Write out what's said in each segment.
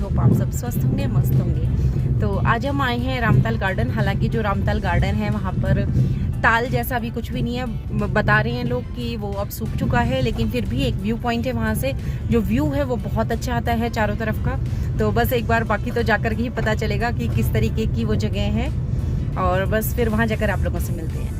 Hope आप सब स्वस्थ होंगे, मस्त होंगे। तो आज हम आए हैं रामताल गार्डन। हालांकि जो रामताल गार्डन है वहाँ पर ताल जैसा अभी कुछ भी नहीं है। बता रहे हैं लोग कि वो अब सूख चुका है, लेकिन फिर भी एक व्यू पॉइंट है, वहाँ से जो व्यू है वो बहुत अच्छा आता है चारों तरफ का। तो बस एक बार, बाकी तो जाकर के ही पता चलेगा कि किस तरीके की वो जगह है, और बस फिर वहाँ जाकर आप लोगों से मिलते हैं।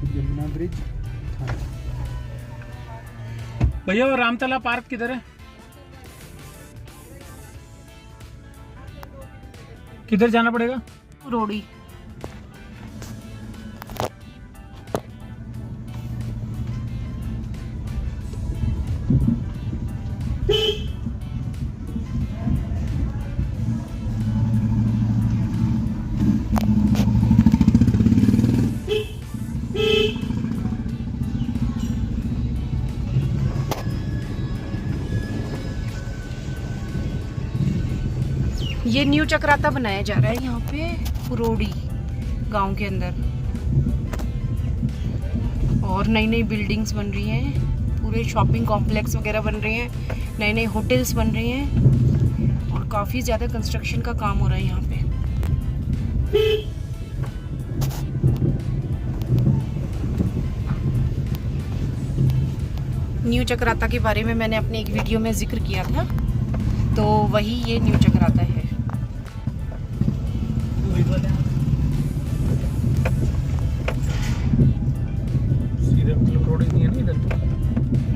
यमुना ब्रिज। भैया वो रामतला पार्क किधर है? किधर जाना पड़ेगा? रोड़ी। ये न्यू चक्राता बनाया जा रहा है यहाँ पे पुरोड़ी गांव के अंदर, और नई नई बिल्डिंग्स बन रही हैं, पूरे शॉपिंग कॉम्प्लेक्स वगैरह बन रहे हैं, नए नए होटल्स बन रहे हैं, और काफ़ी ज़्यादा कंस्ट्रक्शन का काम हो रहा है यहाँ पे। न्यू चक्राता के बारे में मैंने अपने एक वीडियो में जिक्र किया था, तो वही ये न्यू चक्राता है।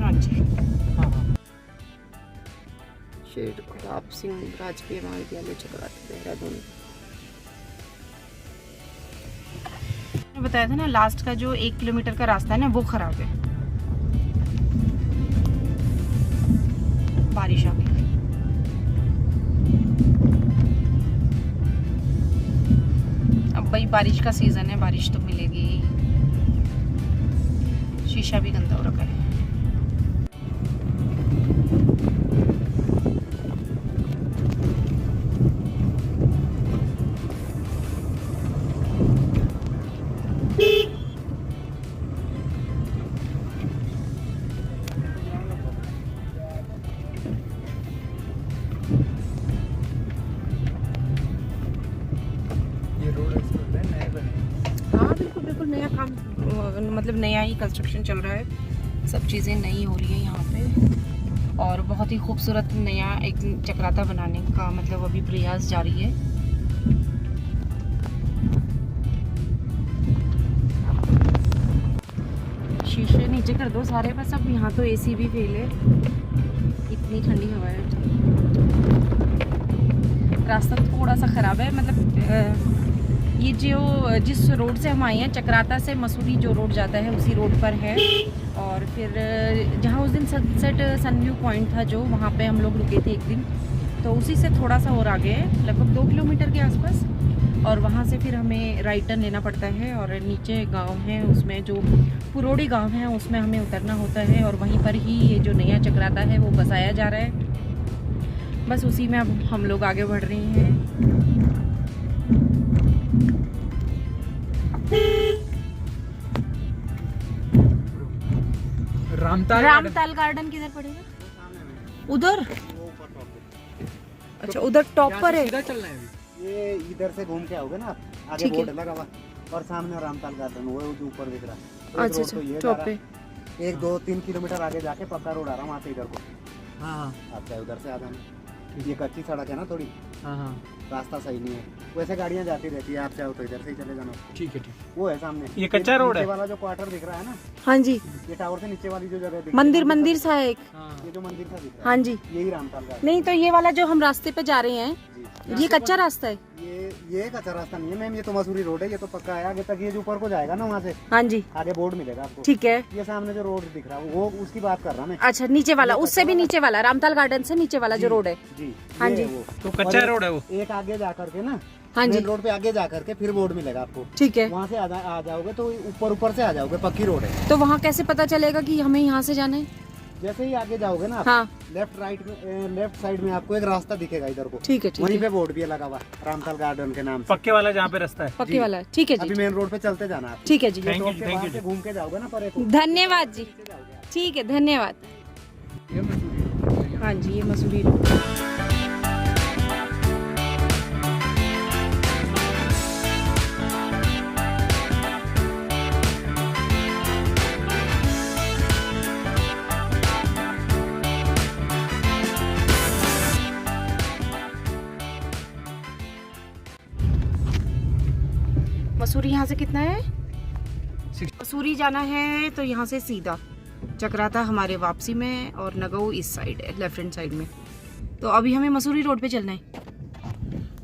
हाँ जी, शेर प्रताप सिंह राजकीय महाविद्यालय चक्राता देहरादून। मैंने बताया था ना, लास्ट का जो 1 किलोमीटर का रास्ता है ना, वो खराब है, बारिश आ गई। अब भाई बारिश का सीजन है, बारिश तो मिलेगी। शीशा भी गंदा हो रखा है। हाँ बिल्कुल बिल्कुल नया काम, मतलब नया ही कंस्ट्रक्शन चल रहा है, सब चीज़ें नई हो रही है यहाँ पे, और बहुत ही खूबसूरत नया एक चक्राता बनाने का मतलब अभी प्रयास जारी है। शीशे नीचे कर दो सारे बस। अब यहाँ तो एसी भी फेल है, इतनी ठंडी हवा है। रास्ता थोड़ा सा ख़राब है, मतलब ये जो जिस रोड से हम आए हैं, चक्राता से मसूरी जो रोड जाता है उसी रोड पर है। और फिर जहाँ उस दिन सनसेट सनव्यू पॉइंट था जो, वहाँ पे हम लोग रुके थे एक दिन, तो उसी से थोड़ा सा और आगे है, लगभग 2 किलोमीटर के आसपास। और वहाँ से फिर हमें राइट टर्न लेना पड़ता है, और नीचे गांव है, उसमें जो पुरोड़ी गांव है उसमें हमें उतरना होता है, और वहीं पर ही ये जो नया चक्राता है वो बसाया जा रहा है। बस उसी में अब हम लोग आगे बढ़ रहे हैं। रामताल गार्डन किधर पड़ेगा? उधर? अच्छा उधर टॉप पर है। चलना है ये, इधर से घूम के आओगे ना, आगे बोर्ड लगा हुआ और सामने रामताल गार्डन वो जो ऊपर दिख रहा है। अच्छा अच्छा, टॉप पे 1-2-3 किलोमीटर आगे जाके पक्का रोड आ रहा है, वहाँ से इधर को। हाँ आप चाहे उधर से आ जाना। ये कच्ची सड़क है ना थोड़ी, हाँ, रास्ता सही नहीं है, वैसे गाड़ियाँ जाती रहती है, आप चाहो तो इधर से ही चले जाना। ठीक है ठीक। वो है सामने, ये कच्चा रोड है वाला जो क्वार्टर दिख रहा है ना। हाँ जी, ये टावर से नीचे वाली जो जगह दिख मंदिर सा है एक। ये जो मंदिर सा दिख रहा है, हाँ जी, यही रामताल गार्डन। नहीं तो ये वाला जो हम रास्ते पे जा रहे हैं, ये कच्चा रास्ता है। ये कच्चा रास्ता नहीं है मैम, ये तो मसूरी रोड है, ये तो पक्का है। आगे तक ये जो ऊपर को जाएगा ना, वहाँ से हाँ जी आगे बोर्ड मिलेगा आपको। ठीक है, ये सामने जो रोड दिख रहा है वो उसकी बात कर रहा मैं। अच्छा नीचे वाला, उससे भी नीचे वाला, रामताल गार्डन से नीचे वाला जो रोड है। जी हाँ जी, वो तो कच्चा रोड है वो। एक आगे जा करके ना, हाँ जी, रोड पे आगे जा करके फिर बोर्ड मिलेगा आपको। ठीक है, वहाँ से आ जाओगे तो ऊपर से आ जाओगे, पक्की रोड है। तो वहाँ कैसे पता चलेगा कि हमें यहाँ से जाना है? जैसे ही आगे जाओगे ना, हाँ लेफ्ट साइड में आपको एक रास्ता दिखेगा इधर को। ठीक है ठीक वहीं है। पे बोर्ड भी लगा हुआ रामताल गार्डन के नाम से। पक्के वाला जहाँ पे रास्ता है। पक्की जी। वाला है, ठीक है अभी जी। मेन रोड पे चलते जाना आप। ठीक है जी। Thank you, रोड के thank बाहर you से जी। घूम के जाओगे ना, पर एक धन्यवाद जी। ठीक है, धन्यवाद। हाँ जी, ये मसूरी रोड। मसूरी यहाँ से कितना है? मसूरी जाना है तो यहाँ से सीधा चक्राता हमारे वापसी में, और नगाऊ इस साइड है, लेफ्ट हैंड साइड में। तो अभी हमें मसूरी रोड पे चलना है।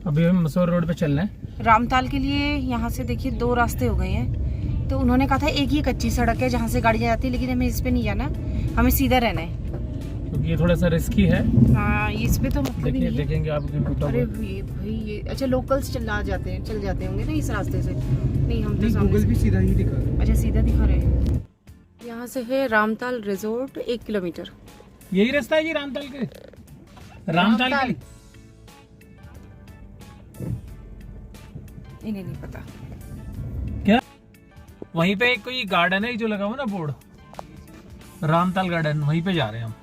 अभी हम मसूरी रोड पे चल रहे हैं। रामताल के लिए यहाँ से देखिए 2 रास्ते हो गए हैं। तो उन्होंने कहा था एक ही कच्ची सड़क है जहाँ से गाड़ियाँ जाती है, लेकिन हमें इस पे नहीं जाना, हमें सीधा रहना है। क्योंकि ये थोड़ा सा रिस्की है। हाँ, इस पे तो मतलब ही देखिए नहीं है। देखेंगे आप टूटा अरे हुआ। ये भाई, ये अच्छा लोकल्स चल जाते होंगे ना इस रास्ते से। नहीं, हम तो सामने गूगल से। भी सीधा ही दिखा रहा है। अच्छा, सीधा दिखा रहे हैं। यहाँ से है रामताल रिजोर्ट 1 किलोमीटर। यही रास्ता है जी रामताल के। रामताल के लिए। इन्हें नहीं पता। क्या वहीं पे एक कोई गार्डन है जो लगा हुआ ना बोर्ड, रामताल गार्डन, वहीं पे जा रहे हैं हम।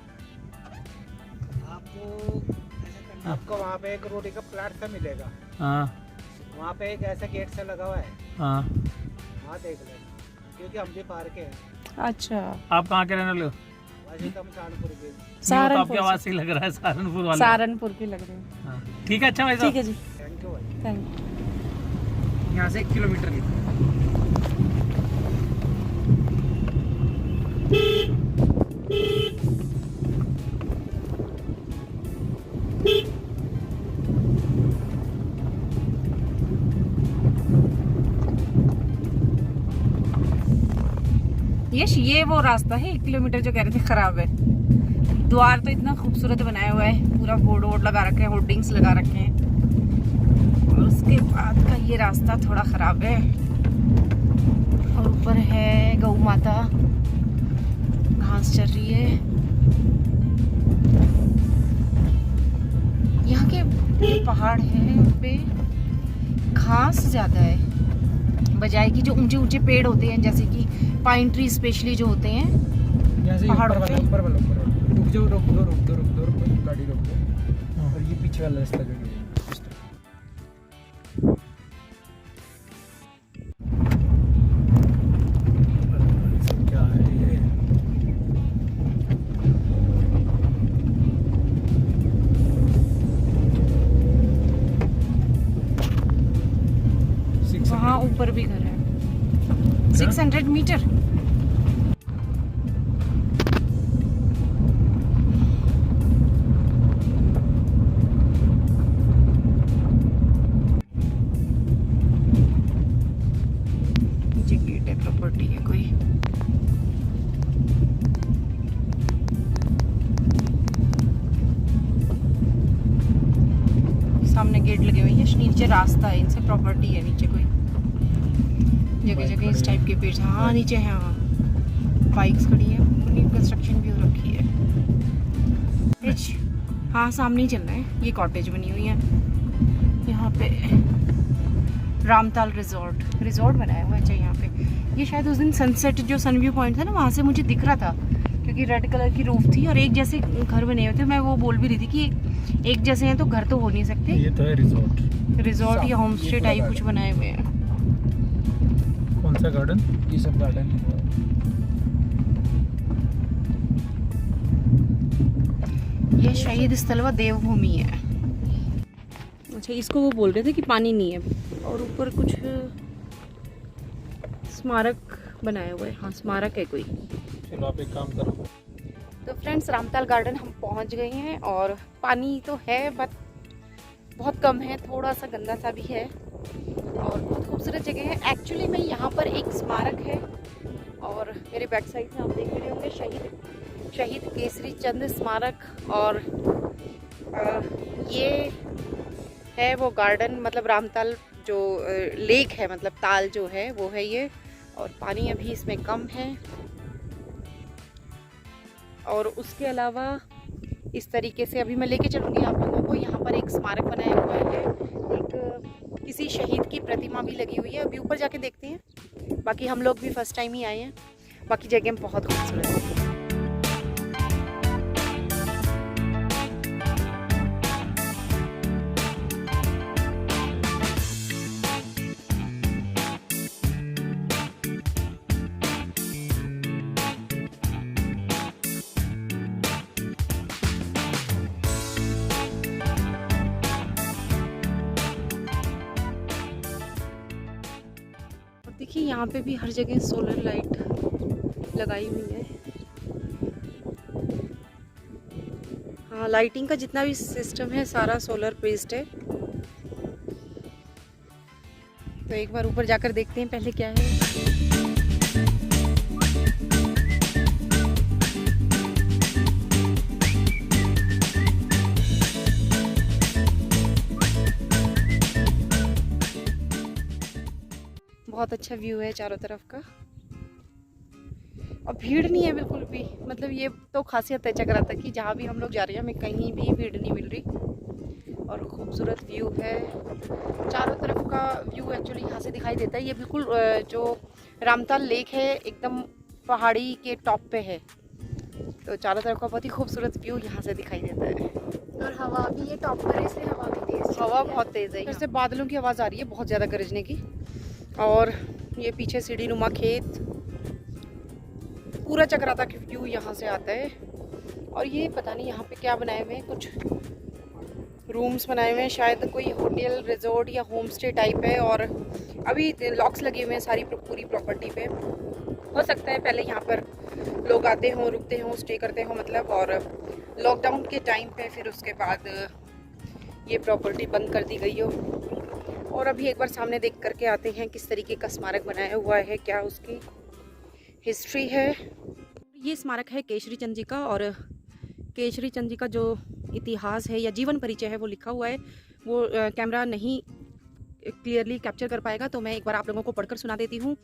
आपको वहाँ पे एक रोटी का प्लाट सा मिलेगा। हाँ वहाँ पे एक ऐसा गेट सा लगा हुआ है, हाँ। वहाँ देख लेना, क्योंकि हम भी पार के हैं। अच्छा, आप कहाँ के रहने वाले हो? वैसे तो हम सहारनपुर के। नहीं, वो तो सहारनपुर आपकी आवाज से ही लग रहा है सहारनपुर वाला। सहारनपुर के लग रहे हैं। हाँ। ठीक है, अच्छा भाई साहब। ठीक है जी, थैंक यू भाई। Thank you. यहाँ से 1 किलोमीटर की। यश, ये वो रास्ता है 1 किलोमीटर जो कह रहे थे खराब है। द्वार तो इतना खूबसूरत बनाया हुआ है, पूरा बोर्ड वोर्ड लगा रखे हैं, होर्डिंग्स लगा रखे हैं, और उसके बाद का ये रास्ता थोड़ा खराब है। और ऊपर है गौ माता, घास चर रही है। यहाँ के ये पहाड़ है, उन पे घास ज्यादा है बजाय कि जो ऊंचे ऊंचे पेड़ होते हैं, जैसे कि पाइन ट्री स्पेशली जो होते हैं पहाड़ों पे। रुक जाओ, रुक दो, गाड़ी रोक दो। और ये पीछे वाला रास्ता जो है इस तरह। क्या है ये? वहाँ ऊपर भी घर है। 600 मीटर। नीचे गेट है, प्रॉपर्टी है कोई। सामने गेट लगे हुए हैं, नीचे रास्ता है, इनसे प्रॉपर्टी है नीचे कोई। जगह जगह इस टाइप के पेड़। हाँ, नीचे है, हाँ बाइक्स खड़ी है, पूरी कंस्ट्रक्शन भी हो रखी है। हाँ, सामने ही चलना है। ये कॉटेज बनी हुई है यहाँ पे, रामताल रिजॉर्ट बनाया हुआ है। अच्छा, यहाँ पे ये शायद उस दिन सनसेट जो सन व्यू पॉइंट था ना, वहाँ से मुझे दिख रहा था, क्योंकि रेड कलर की रूफ थी और एक जैसे घर बने हुए थे। मैं वो बोल भी रही थी कि एक जैसे हैं तो घर तो हो नहीं सकते। ये तो है रिजॉर्ट या होम स्टे टाइप कुछ बनाए हुए हैं। कौन सा गार्डन? ये सब गार्डन ये शहीद स्थल व देवभूमि है। अच्छा, इसको वो बोल रहे थे कि पानी नहीं है, और ऊपर कुछ स्मारक बनाया हुआ है। हाँ, स्मारक है कोई। चलो आप एक काम करो। तो फ्रेंड्स, रामताल गार्डन हम पहुंच गए हैं, और पानी तो है बट बहुत कम है, थोड़ा सा गंदा सा भी है, और बहुत खूबसूरत जगह है। एक्चुअली में यहाँ पर एक स्मारक है, और मेरे बैक साइड में आप देख रहे होंगे शहीद केसरी चंद स्मारक। और ये है वो गार्डन, मतलब रामताल जो लेक है, मतलब ताल जो है वो है ये, और पानी अभी इसमें कम है। और उसके अलावा इस तरीके से अभी मैं लेके चलूँगी आप लोगों को। यहाँ पर एक स्मारक बनाया हुआ है, एक किसी शहीद की प्रतिमा भी लगी हुई है। अभी ऊपर जाके देखते हैं। बाकी हम लोग भी फर्स्ट टाइम ही आए हैं। बाकी जगह बहुत खूबसूरत है। देखिए यहाँ पे भी हर जगह सोलर लाइट लगाई हुई है। हाँ, लाइटिंग का जितना भी सिस्टम है सारा सोलर बेस्ड है। तो एक बार ऊपर जाकर देखते हैं पहले क्या है। बहुत अच्छा व्यू है चारों तरफ का, और भीड़ नहीं है बिल्कुल भी। मतलब ये तो खासियत है चक्राता की, जहाँ भी हम लोग जा रहे हैं हमें कहीं भी भीड़ नहीं मिल रही। और खूबसूरत व्यू है चारों तरफ का। व्यू एक्चुअली यहाँ से दिखाई देता है। ये बिल्कुल जो रामताल लेक है एकदम पहाड़ी के टॉप पे है, तो चारों तरफ का बहुत ही खूबसूरत व्यू यहाँ से दिखाई देता है। और हवा भी ये टॉप पर है, इसलिए हवा भी तेज, हवा बहुत तेज़ है। फिर से बादलों की आवाज़ आ रही है बहुत ज़्यादा गरजने की। और ये पीछे सीढ़ी नुमा खेत, पूरा चक्राता का व्यू यहाँ से आता है। और ये पता नहीं यहाँ पे क्या बनाए हुए हैं, कुछ रूम्स बनाए हुए हैं, शायद कोई होटल रिजॉर्ट या होम स्टे टाइप है। और अभी लॉक्स लगे हुए हैं सारी पूरी प्रॉपर्टी पे। हो सकता है पहले यहाँ पर लोग आते हों, रुकते हों, स्टे करते हों मतलब, और लॉकडाउन के टाइम पे फिर उसके बाद ये प्रॉपर्टी बंद कर दी गई हो। और अभी एक बार सामने देख करके आते हैं किस तरीके का स्मारक बनाया हुआ है, क्या उसकी हिस्ट्री है। ये स्मारक है केशरी चंद जी का, और केशरी चंद जी का जो इतिहास है या जीवन परिचय है वो लिखा हुआ है। वो कैमरा नहीं क्लियरली कैप्चर कर पाएगा, तो मैं एक बार आप लोगों को पढ़कर सुना देती हूँ।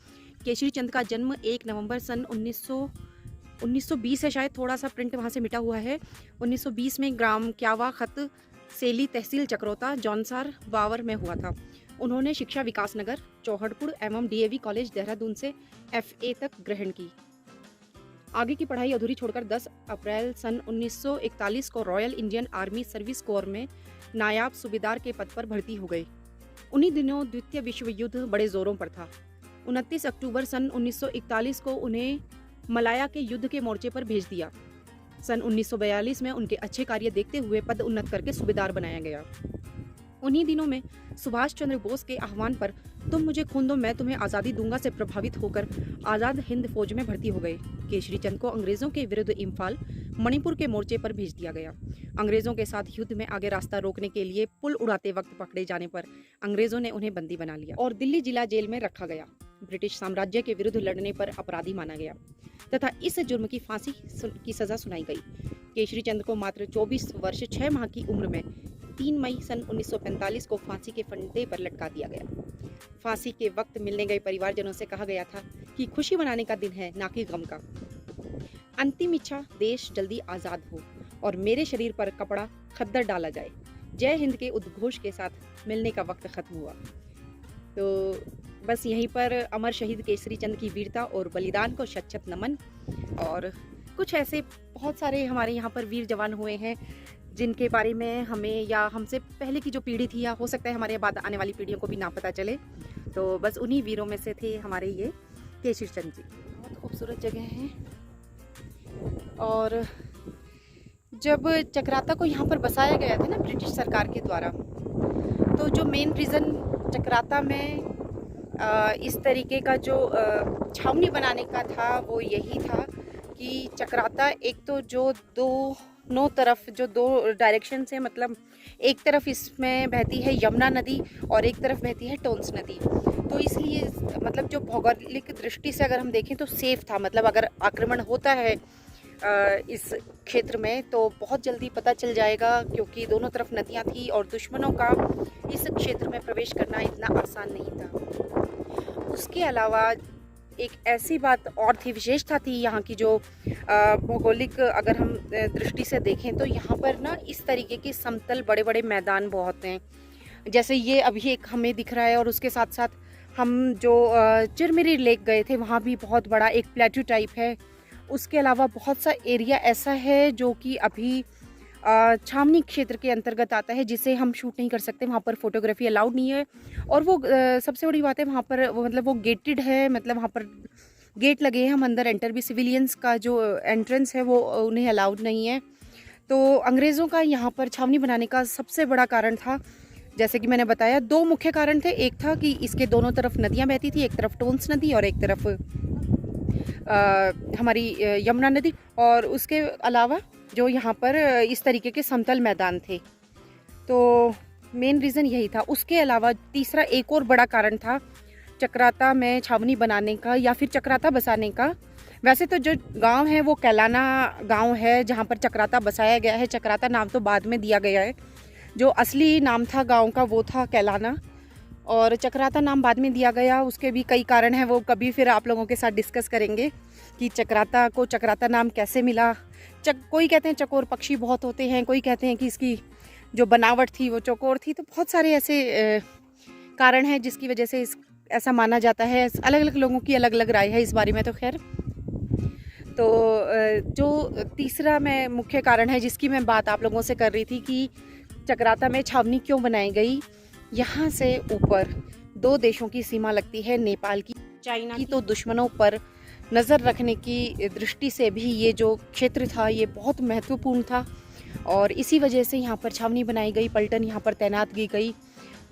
केशरी चंद का जन्म 1 नवंबर सन 1920 है, शायद थोड़ा सा प्रिंट वहाँ से मिटा हुआ है। 1920 में ग्राम क्यावा खत सेली तहसील चक्रोता जौनसार बावर में हुआ था। उन्होंने शिक्षा विकास नगर चौहड़पुर एवं डीएवी कॉलेज देहरादून से FA तक ग्रहण की। आगे की पढ़ाई अधूरी छोड़कर 10 अप्रैल सन 1941 को royal Indian army service corps में नायाब सूबेदार के पद पर भर्ती हो गए। उन्हीं दिनों द्वितीय विश्व युद्ध बड़े जोरों पर था। 29 अक्टूबर सन 1941 को उन्हें मलाया के युद्ध के मोर्चे पर भेज दिया। सन 1942 में उनके अच्छे कार्य देखते हुए पद उन्नत करके सूबेदार बनाया गया। उन्हीं दिनों में सुभाष चंद्र बोस के आह्वान पर तुम मुझे खून दो मैं तुम्हें आज़ादी दूंगा से प्रभावित होकर आज़ाद हिंद फौज में भर्ती हो गए। केशरी चंद को अंग्रेजों के विरुद्ध इम्फाल मणिपुर के मोर्चे पर भेज दिया गया। अंग्रेजों के साथ युद्ध में आगे रास्ता रोकने के लिए पुल उड़ाते वक्त पकड़े जाने पर अंग्रेजों ने उन्हें बंदी बना लिया और दिल्ली जिला जेल में रखा गया। ब्रिटिश साम्राज्य के विरुद्ध लड़ने पर अपराधी माना गया तथा इस जुर्म की फांसी की सजा सुनाई गई। केशरी चंद को मात्र 24 वर्ष 6 माह की उम्र में 3 मई सन 1945 को फांसी के फंदे पर लटका दिया गया। फांसी के वक्त मिलने गए परिवारजनों से कहा गया था कि खुशी मनाने का दिन है, ना कि गम का। अंतिम इच्छा देश जल्दी आज़ाद हो और मेरे शरीर पर कपड़ा खद्दर डाला जाए। जय हिंद के उद्घोष के साथ मिलने का वक्त खत्म हुआ। तो बस यहीं पर अमर शहीद केसरी चंद की वीरता और बलिदान को शत शत नमन। और कुछ ऐसे बहुत सारे हमारे यहाँ पर वीर जवान हुए हैं जिनके बारे में हमें या हमसे पहले की जो पीढ़ी थी या हो सकता है हमारे बाद आने वाली पीढ़ियों को भी ना पता चले, तो बस उन्हीं वीरों में से थे हमारे ये केशरी चंद जी। बहुत खूबसूरत जगह है। और जब चक्राता को यहाँ पर बसाया गया था ना ब्रिटिश सरकार के द्वारा, तो जो मेन रीज़न चक्राता में इस तरीके का जो छावनी बनाने का था वो यही था कि चक्राता एक तो जो दोनों तरफ जो दो डायरेक्शन से, मतलब एक तरफ इसमें बहती है यमुना नदी और एक तरफ बहती है टोंस नदी, तो इसलिए मतलब जो भौगोलिक दृष्टि से अगर हम देखें तो सेफ था। मतलब अगर आक्रमण होता है इस क्षेत्र में तो बहुत जल्दी पता चल जाएगा, क्योंकि दोनों तरफ नदियां थी और दुश्मनों का इस क्षेत्र में प्रवेश करना इतना आसान नहीं था। उसके अलावा एक ऐसी बात और थी, विशेषता थी यहाँ की, जो भौगोलिक अगर हम दृष्टि से देखें तो यहाँ पर ना इस तरीके के समतल बड़े बड़े मैदान बहुत हैं। जैसे ये अभी एक हमें दिख रहा है, और उसके साथ साथ हम जो चिरमिरी लेक गए थे वहाँ भी बहुत बड़ा एक प्लेट्यू टाइप है। उसके अलावा बहुत सा एरिया ऐसा है जो कि अभी छावनी क्षेत्र के अंतर्गत आता है, जिसे हम शूट नहीं कर सकते, वहाँ पर फोटोग्राफी अलाउड नहीं है। और वो सबसे बड़ी बात है वहाँ पर मतलब वो गेटेड है, मतलब वहाँ पर गेट लगे हैं, हम अंदर एंटर भी, सिविलियंस का जो एंट्रेंस है वो उन्हें अलाउड नहीं है। तो अंग्रेज़ों का यहाँ पर छावनी बनाने का सबसे बड़ा कारण था, जैसे कि मैंने बताया, दो मुख्य कारण थे। एक था कि इसके दोनों तरफ नदियाँ बहती थी, एक तरफ टोन्स नदी और एक तरफ हमारी यमुना नदी, और उसके अलावा जो यहाँ पर इस तरीके के समतल मैदान थे। तो मेन रीज़न यही था। उसके अलावा तीसरा एक और बड़ा कारण था चक्राता में छावनी बनाने का या फिर चक्राता बसाने का। वैसे तो जो गांव है वो कैलाना गांव है जहाँ पर चक्राता बसाया गया है। चक्राता नाम तो बाद में दिया गया है, जो असली नाम था गांव का वो था कैलाना, और चक्राता नाम बाद में दिया गया। उसके भी कई कारण हैं, वो कभी फिर आप लोगों के साथ डिस्कस करेंगे कि चक्राता को चक्राता नाम कैसे मिला। कोई कहते हैं चकोर पक्षी बहुत होते हैं, कोई कहते हैं कि इसकी जो बनावट थी वो चकोर थी। तो बहुत सारे ऐसे कारण हैं जिसकी वजह से ऐसा माना जाता है। अलग अलग लोगों की अलग अलग राय है इस बारे में। तो खैर, तो जो तीसरा मैं मुख्य कारण है जिसकी मैं बात आप लोगों से कर रही थी कि चक्राता में छावनी क्यों बनाई गई। यहाँ से ऊपर दो देशों की सीमा लगती है, नेपाल की, चाइना की। तो दुश्मनों पर नज़र रखने की दृष्टि से भी ये जो क्षेत्र था ये बहुत महत्वपूर्ण था, और इसी वजह से यहाँ पर छावनी बनाई गई, पलटन यहाँ पर तैनात की गई।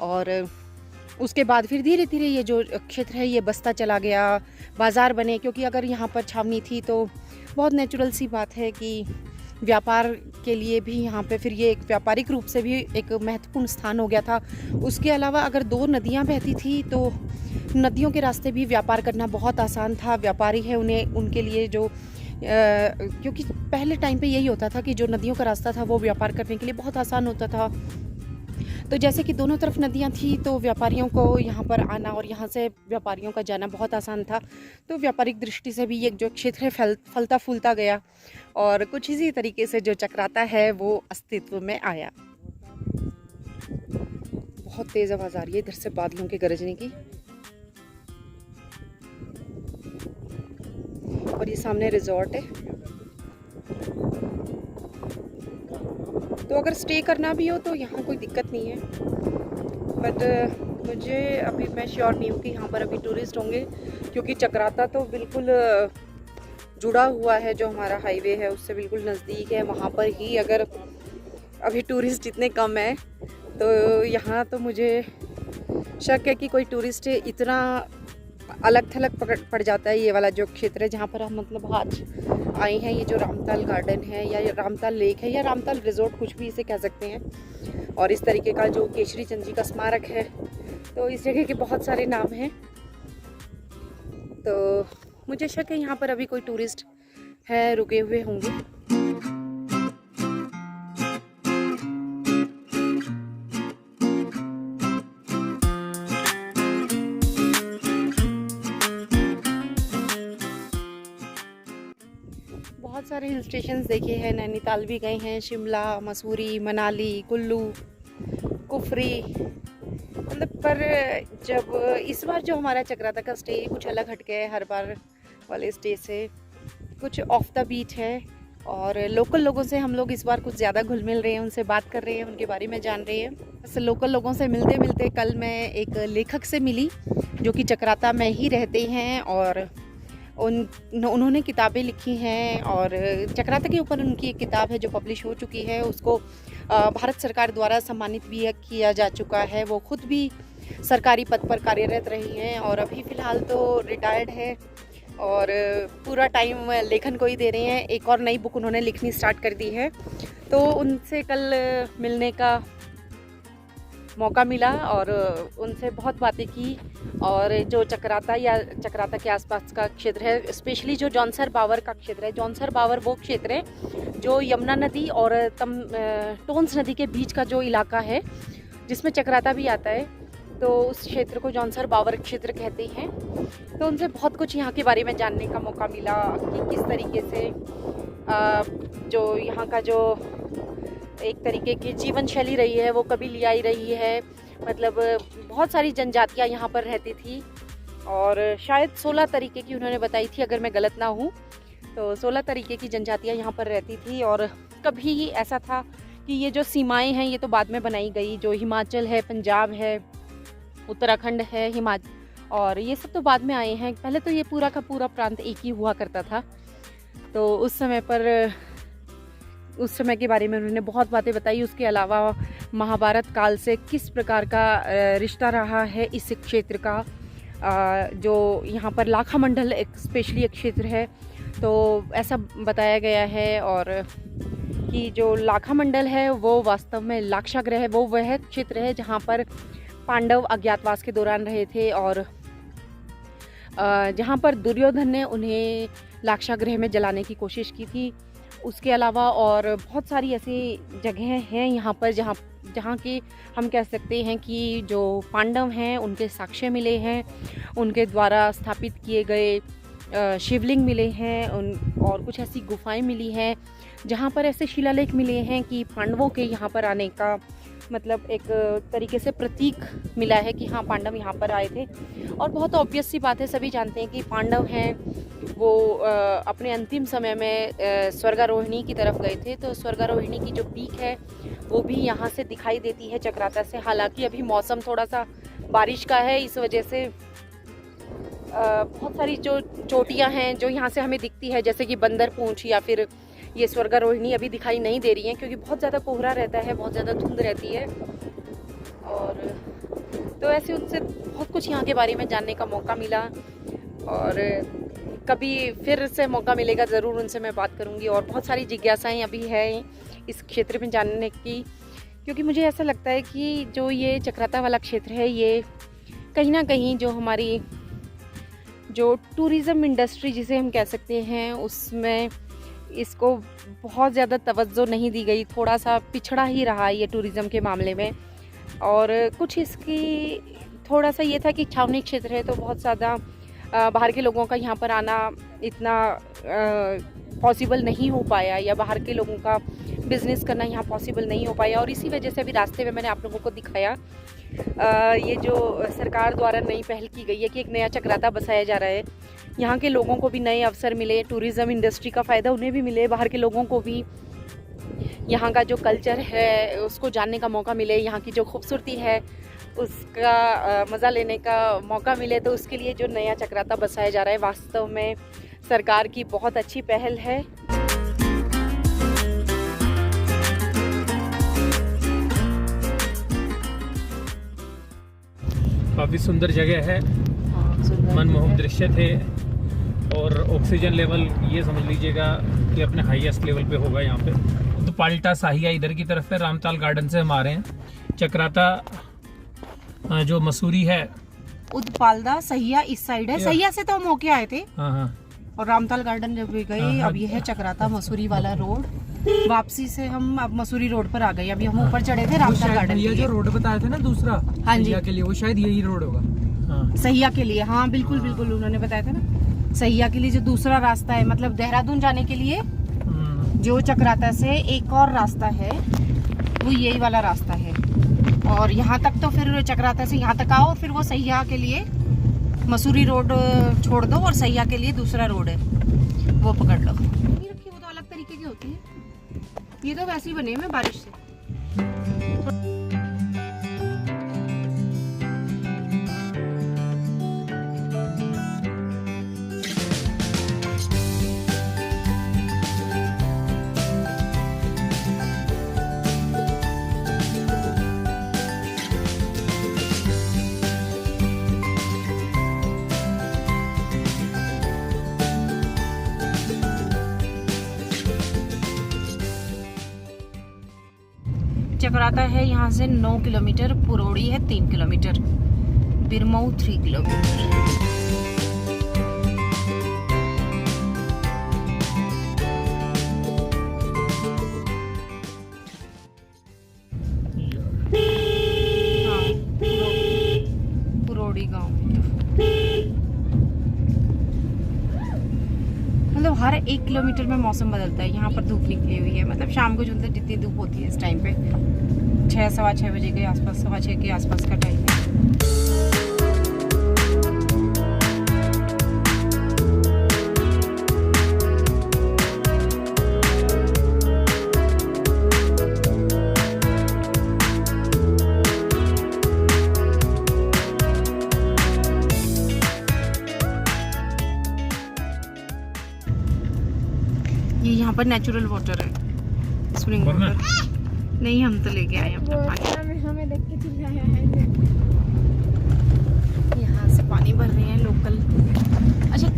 और उसके बाद फिर धीरे धीरे ये जो क्षेत्र है ये बसता चला गया, बाज़ार बने, क्योंकि अगर यहाँ पर छावनी थी तो बहुत नेचुरल सी बात है कि व्यापार के लिए भी यहाँ पे फिर ये एक व्यापारिक रूप से भी एक महत्वपूर्ण स्थान हो गया था। उसके अलावा अगर दो नदियाँ बहती थी तो नदियों के रास्ते भी व्यापार करना बहुत आसान था। व्यापारी है उन्हें उनके लिए जो क्योंकि पहले टाइम पे यही होता था कि जो नदियों का रास्ता था वो व्यापार करने के लिए बहुत आसान होता था। तो जैसे कि दोनों तरफ नदियाँ थी तो व्यापारियों को यहाँ पर आना और यहाँ से व्यापारियों का जाना बहुत आसान था। तो व्यापारिक दृष्टि से भी ये जो क्षेत्र है फलता फूलता गया, और कुछ इसी तरीके से जो चक्राता है वो अस्तित्व में आया। बहुत तेज़ आवाज़ आ रही है इधर से बादलों के गरजने की। और ये सामने रिजॉर्ट है। तो अगर स्टे करना भी हो तो यहाँ कोई दिक्कत नहीं है, बट मुझे अभी मैं श्योर नहीं हूँ कि यहाँ पर अभी टूरिस्ट होंगे, क्योंकि चक्राता तो बिल्कुल जुड़ा हुआ है, जो हमारा हाईवे है उससे बिल्कुल नज़दीक है। वहाँ पर ही अगर अभी टूरिस्ट इतने कम है तो यहाँ तो मुझे शक है कि कोई टूरिस्ट इतना अलग थलग पड़ जाता है। ये वाला जो क्षेत्र है जहाँ पर हम मतलब आज आए हैं, ये जो रामताल गार्डन है या रामताल लेक है या रामताल रिजॉर्ट, कुछ भी इसे कह सकते हैं। और इस तरीके का जो केशरी चंद जी का स्मारक है, तो इस जगह के बहुत सारे नाम हैं। तो मुझे शक है यहाँ पर अभी कोई टूरिस्ट है, रुके हुए होंगे। बहुत सारे हिल स्टेशंस देखे हैं, नैनीताल भी गए हैं, शिमला, मसूरी, मनाली, कुल्लू, कुफरी, मतलब पर जब इस बार जो हमारा चक्राता का स्टे कुछ अलग हट गया है हर बार वाले स्टे से, कुछ ऑफ द बीट है। और लोकल लोगों से हम लोग इस बार कुछ ज़्यादा घुल मिल रहे हैं, उनसे बात कर रहे हैं, उनके बारे में जान रहे हैं। बस लोकल लोगों से मिलते मिलते कल मैं एक लेखक से मिली जो कि चक्राता में ही रहते हैं, और उन्होंने किताबें लिखी हैं। और चक्राता के ऊपर उनकी एक किताब है जो पब्लिश हो चुकी है, उसको भारत सरकार द्वारा सम्मानित भी किया जा चुका है। वो खुद भी सरकारी पद पर कार्यरत रही हैं और अभी फ़िलहाल तो रिटायर्ड है और पूरा टाइम लेखन को ही दे रहे हैं। एक और नई बुक उन्होंने लिखनी स्टार्ट कर दी है, तो उनसे कल मिलने का मौका मिला और उनसे बहुत बातें की। और जो चक्राता या चक्राता के आसपास का क्षेत्र है, स्पेशली जो जौनसर बावर का क्षेत्र है, जौनसर बावर वो क्षेत्र है जो यमुना नदी और टोन्स नदी के बीच का जो इलाका है जिसमें चक्राता भी आता है। तो उस क्षेत्र को जौनसर बावर क्षेत्र कहते हैं। तो उनसे बहुत कुछ यहाँ के बारे में जानने का मौका मिला कि किस तरीके से जो यहाँ का जो एक तरीके की जीवन शैली रही है वो कभी ले आई रही है। मतलब बहुत सारी जनजातियाँ यहाँ पर रहती थी और शायद 16 तरीके की उन्होंने बताई थी, अगर मैं गलत ना हूँ तो 16 तरीके की जनजातियाँ यहाँ पर रहती थी। और कभी ऐसा था कि ये जो सीमाएं हैं ये तो बाद में बनाई गई, जो हिमाचल है, पंजाब है, उत्तराखंड है, हिमाचल और ये सब तो बाद में आए हैं। पहले तो ये पूरा का पूरा प्रांत एक ही हुआ करता था। तो उस समय के बारे में उन्होंने बहुत बातें बताई। उसके अलावा महाभारत काल से किस प्रकार का रिश्ता रहा है इस क्षेत्र का, जो यहाँ पर लाखा मंडल एक स्पेशली एक क्षेत्र है तो ऐसा बताया गया है। और कि जो लाखा मंडल है वो वास्तव में लाक्षागृह है, वो वह क्षेत्र है जहाँ पर पांडव अज्ञातवास के दौरान रहे थे और जहाँ पर दुर्योधन ने उन्हें लाक्षागृह में जलाने की कोशिश की थी। उसके अलावा और बहुत सारी ऐसी जगहें हैं यहाँ पर जहाँ के हम कह सकते हैं कि जो पांडव हैं उनके साक्ष्य मिले हैं, उनके द्वारा स्थापित किए गए शिवलिंग मिले हैं और कुछ ऐसी गुफाएं मिली हैं जहाँ पर ऐसे शिलालेख मिले हैं कि पांडवों के यहाँ पर आने का मतलब एक तरीके से प्रतीक मिला है कि हाँ पांडव यहाँ पर आए थे। और बहुत ऑब्वियस सी बात है, सभी जानते हैं कि पांडव हैं वो अपने अंतिम समय में स्वर्गारोहिणी की तरफ गए थे। तो स्वर्गारोहिणी की जो पीक है वो भी यहाँ से दिखाई देती है चक्राता से। हालांकि अभी मौसम थोड़ा सा बारिश का है, इस वजह से बहुत सारी जो चोटियाँ हैं जो यहाँ से हमें दिखती है, जैसे कि बंदर पूंछ या फिर ये स्वर्गारोहिणी अभी दिखाई नहीं दे रही हैं क्योंकि बहुत ज़्यादा कोहरा रहता है, बहुत ज़्यादा धुंध रहती है। और तो ऐसे उनसे बहुत कुछ यहाँ के बारे में जानने का मौका मिला और कभी फिर से मौका मिलेगा ज़रूर उनसे मैं बात करूँगी। और बहुत सारी जिज्ञासाएँ अभी हैं इस क्षेत्र में जानने की, क्योंकि मुझे ऐसा लगता है कि जो ये चक्राता वाला क्षेत्र है ये कहीं ना कहीं जो हमारी जो टूरिज़्म इंडस्ट्री जिसे हम कह सकते हैं उसमें इसको बहुत ज़्यादा तवज्जो नहीं दी गई, थोड़ा सा पिछड़ा ही रहा ये टूरिज़्म के मामले में। और कुछ इसकी थोड़ा सा ये था कि छावनी क्षेत्र है तो बहुत ज़्यादा बाहर के लोगों का यहाँ पर आना इतना पॉसिबल नहीं हो पाया या बाहर के लोगों का बिज़नेस करना यहाँ पॉसिबल नहीं हो पाया। और इसी वजह से अभी रास्ते में मैंने आप लोगों को दिखाया ये जो सरकार द्वारा नई पहल की गई है कि एक नया चक्राता बसाया जा रहा है, यहाँ के लोगों को भी नए अवसर मिले, टूरिज़्म इंडस्ट्री का फ़ायदा उन्हें भी मिले, बाहर के लोगों को भी यहाँ का जो कल्चर है उसको जानने का मौका मिले, यहाँ की जो खूबसूरती है उसका मज़ा लेने का मौका मिले। तो उसके लिए जो नया चक्राता बसाया जा रहा है वास्तव में सरकार की बहुत अच्छी पहल है। काफ़ी सुंदर जगह है, मनमोहक दृश्य थे और ऑक्सीजन लेवल ये समझ लीजिएगा कि अपने हाईएस्ट लेवल पे होगा यहाँ पे। तो पाल्टा साहिया इधर की तरफ है, रामताल गार्डन से हम आ रहे हैं। चक्राता जो मसूरी है, उदपालदा सहिया इस साइड है, सहिया से तो हम होके आए थे। हाँ और रामताल गार्डन जब भी गए अब ये है चक्राता मसूरी वाला रोड। वापसी से हम अब मसूरी रोड पर आ गए। अभी हम ऊपर चढ़े थे रामताल गार्डन। ये जो रोड बताया था ना दूसरा, हाँ जी, सहिया के लिए, वो शायद यही रोड होगा। सहिया के लिए, हाँ बिल्कुल बिल्कुल उन्होंने बताया था ना। सहिया के लिए जो दूसरा रास्ता है, मतलब देहरादून जाने के लिए जो चक्राता से एक और रास्ता है वो यही वाला रास्ता है। और यहाँ तक तो फिर चक्राता से यहाँ तक आओ, फिर वो सहिया के लिए मसूरी रोड छोड़ दो और सहिया के लिए दूसरा रोड है वो पकड़ लो। ये रखी वो तो अलग तरीके की होती है, ये तो वैसे ही बने हैं बारिश से। चक्राता है यहाँ से 9 किलोमीटर, पुरोड़ी है 3 किलोमीटर, बिरमऊ 3 किलोमीटर। करोड़ी गांव में मतलब हर 1 किलोमीटर में मौसम बदलता है। यहाँ पर धूप निकली हुई है, मतलब शाम को जो जितनी धूप होती है इस टाइम पे 6 सवा 6 बजे के आसपास, 6:15 के आसपास का टाइम है। ये यहाँ पर नेचुरल वाटर है, स्प्रिंग वाटर। नहीं, हम तो लेके आए अपना पानी। हमें देख के चिल्लाया है। यहाँ से पानी भर रहे हैं लोकल। अच्छा,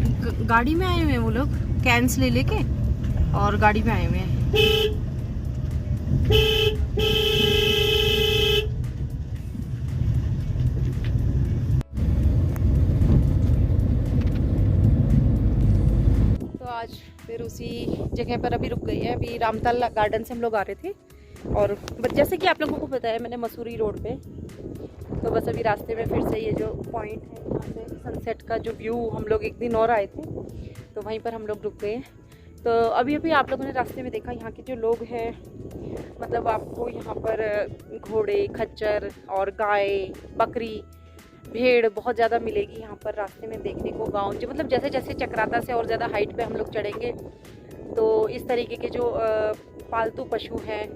गाड़ी में आए हुए हैं वो लोग, कैंस ले लेके और गाड़ी में आए हुए हैं। तो आज फिर उसी जगह पर अभी रुक गई है। अभी रामताल गार्डन से हम लोग आ रहे थे और जैसे कि आप लोगों को बताया मैंने मसूरी रोड पे, तो बस अभी रास्ते में फिर से ये जो पॉइंट है यहाँ से सनसेट का जो व्यू, हम लोग एक दिन और आए थे तो वहीं पर हम लोग रुक गए। तो अभी अभी आप लोगों ने रास्ते में देखा यहाँ के जो लोग हैं, मतलब आपको यहाँ पर घोड़े, खच्चर और गाय, बकरी, भेड़ बहुत ज़्यादा मिलेगी यहाँ पर रास्ते में देखने को। गाँव जो मतलब जैसे जैसे चक्राता से और ज़्यादा हाइट पे हम लोग चढ़ेंगे तो इस तरीके के जो पालतू पशु हैं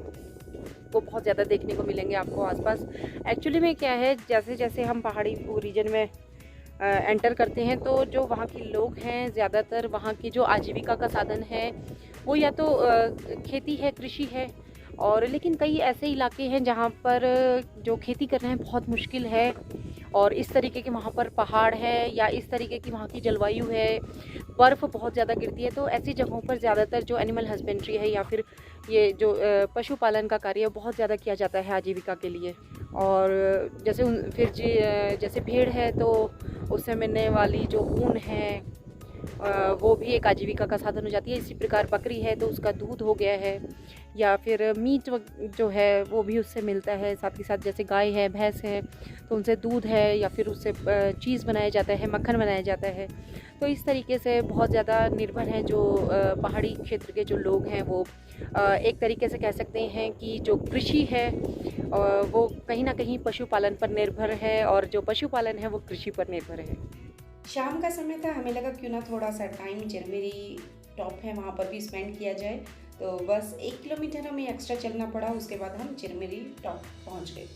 वो बहुत ज़्यादा देखने को मिलेंगे आपको आसपास। एक्चुअली में क्या है, जैसे जैसे हम पहाड़ी रीजन में एंटर करते हैं तो जो वहाँ के लोग हैं ज़्यादातर वहाँ की जो आजीविका का साधन है वो या तो खेती है, कृषि है, और लेकिन कई ऐसे इलाके हैं जहाँ पर जो खेती करना है बहुत मुश्किल है और इस तरीके के वहाँ पर पहाड़ है या इस तरीके की वहाँ की जलवायु है, बर्फ़ बहुत ज़्यादा गिरती है। तो ऐसी जगहों पर ज़्यादातर जो एनिमल हस्बेंड्री है या फिर ये जो पशुपालन का कार्य है बहुत ज़्यादा किया जाता है आजीविका के लिए। और जैसे फिर जैसे भेड़ है तो उससे मिलने वाली जो ऊन है वो भी एक आजीविका का साधन हो जाती है। इसी प्रकार बकरी है तो उसका दूध हो गया है, या फिर मीट जो है वो भी उससे मिलता है। साथ ही साथ जैसे गाय है, भैंस है तो उनसे दूध है या फिर उससे चीज़ बनाया जाता है, मक्खन बनाया जाता है। तो इस तरीके से बहुत ज़्यादा निर्भर हैं जो पहाड़ी क्षेत्र के जो लोग हैं वो एक तरीके से कह सकते हैं कि जो कृषि है वो कहीं ना कहीं पशुपालन पर निर्भर है और जो पशुपालन है वो कृषि पर निर्भर है। शाम का समय था, हमें लगा क्यों ना थोड़ा सा टाइम चिरमिरी टॉप है वहाँ पर भी स्पेंड किया जाए। तो बस 1 किलोमीटर हमें एक्स्ट्रा चलना पड़ा, उसके बाद हम चिरमिरी टॉप पहुँच गए।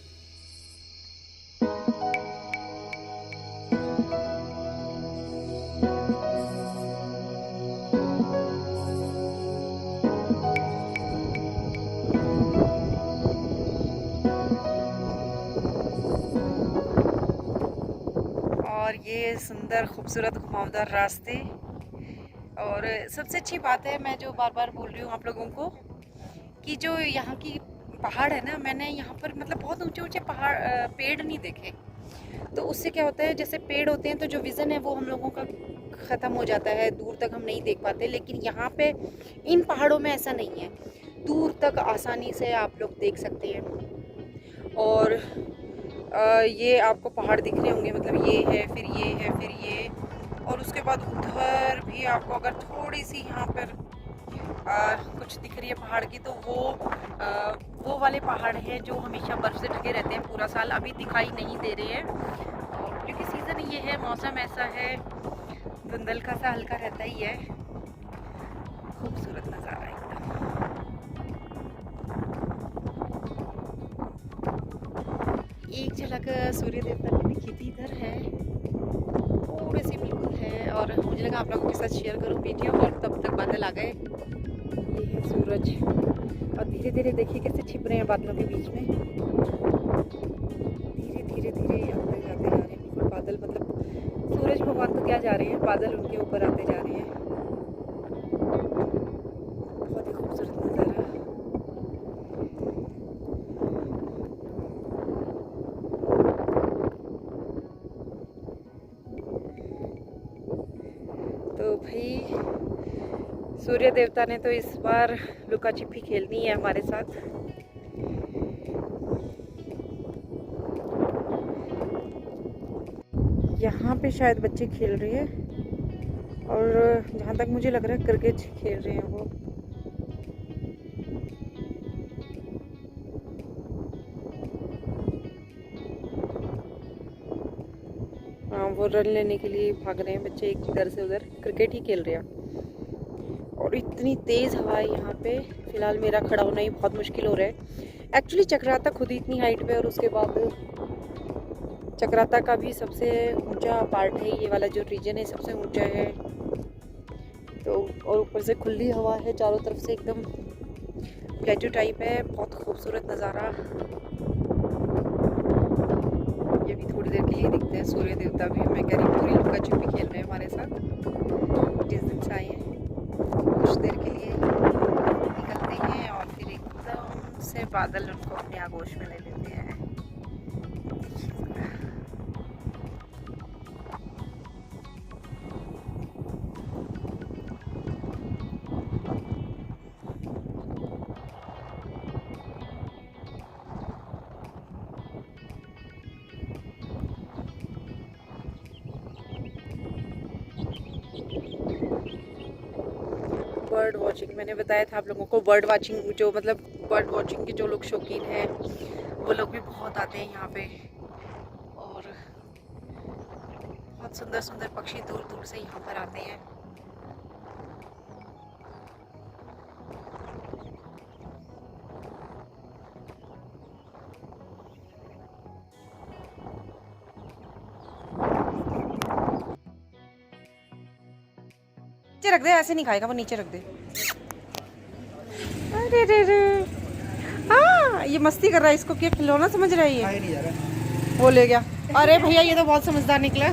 और ये सुंदर खूबसूरत घुमावदार रास्ते, और सबसे अच्छी बात है, मैं जो बार बार बोल रही हूँ आप लोगों को कि जो यहाँ की पहाड़ है ना, मैंने यहाँ पर मतलब बहुत ऊंचे ऊंचे पेड़ नहीं देखे। तो उससे क्या होता है, जैसे पेड़ होते हैं तो जो विज़न है वो हम लोगों का ख़त्म हो जाता है, दूर तक हम नहीं देख पाते। लेकिन यहाँ पे इन पहाड़ों में ऐसा नहीं है, दूर तक आसानी से आप लोग देख सकते हैं। और ये आपको पहाड़ दिख रहे होंगे, मतलब ये है, फिर ये है, फिर ये, और उसके बाद उधर भी आपको अगर थोड़ी सी यहाँ पर कुछ दिख रही है पहाड़ की, तो वो वाले पहाड़ हैं जो हमेशा बर्फ़ से ढके रहते हैं पूरा साल। अभी दिखाई नहीं दे रहे हैं क्योंकि सीज़न ये है, मौसम ऐसा है, धुंधल का सा हल्का रहता ही है। खूबसूरत नज़ारा एकदम। एक झलक सूर्य देवता की दिखी थी, इधर है थोड़ी सी बिल्कुल है, और मुझे लगा आप लोगों के साथ शेयर करूँ वीडियो, और तब तक बादल आ गए। ये है सूरज, और धीरे धीरे देखिए कैसे छिप रहे हैं बादलों के बीच में, धीरे धीरे धीरे आते जाते जा रहे हैं बिल्कुल बादल, मतलब सूरज भगवान तो क्या जा रहे हैं, बादल उनके ऊपर आते जा रहे हैं। बहुत ही खूबसूरत नज़ारा। तो भाई सूर्य देवता ने तो इस बार लुका छिपी खेलनी है हमारे साथ। यहाँ पे शायद बच्चे खेल रहे हैं और जहाँ तक मुझे लग रहा है क्रिकेट खेल रहे हैं वो। हाँ, वो रन लेने के लिए भाग रहे हैं बच्चे इधर से उधर, क्रिकेट ही खेल रहे हैं। और इतनी तेज़ हवा है यहाँ पे, फ़िलहाल मेरा खड़ा होना ही बहुत मुश्किल हो रहा है। एक्चुअली चक्राता खुद ही इतनी हाइट पे, और उसके बाद चक्राता का भी सबसे ऊंचा पार्ट है, ये वाला जो रीजन है सबसे ऊंचा है। तो और ऊपर से खुली हवा है चारों तरफ से, एकदम प्लेटू टाइप है, बहुत खूबसूरत नज़ारा। ये भी थोड़ी देर के लिए दिखते हैं सूर्य देवता भी, मैं कह रही हूँ पूरी लुका छुपी खेल रहे हैं हमारे साथ। जिस दिन से आए हैं कुछ देर के लिए निकलते हैं और फिर एकदम से बादल उनको अपने आगोश में ले लेते हैं। बर्ड वॉचिंग, मैंने बताया था आप लोगों को, बर्ड वॉचिंग जो मतलब बर्ड वॉचिंग के जो लोग शौकीन हैं वो लोग भी बहुत आते हैं यहाँ पे, और बहुत सुंदर सुंदर पक्षी दूर दूर से यहाँ पर आते हैं। नीचे रख दे, ऐसे नहीं खाएगा वो, नीचे रख दे। अरे रे रे, हाँ ये मस्ती कर रहा है, इसको क्या खिलौना समझ रहा है ये? नहीं जा रहा। वो ले गया। अरे भैया ये तो बहुत समझदार निकला।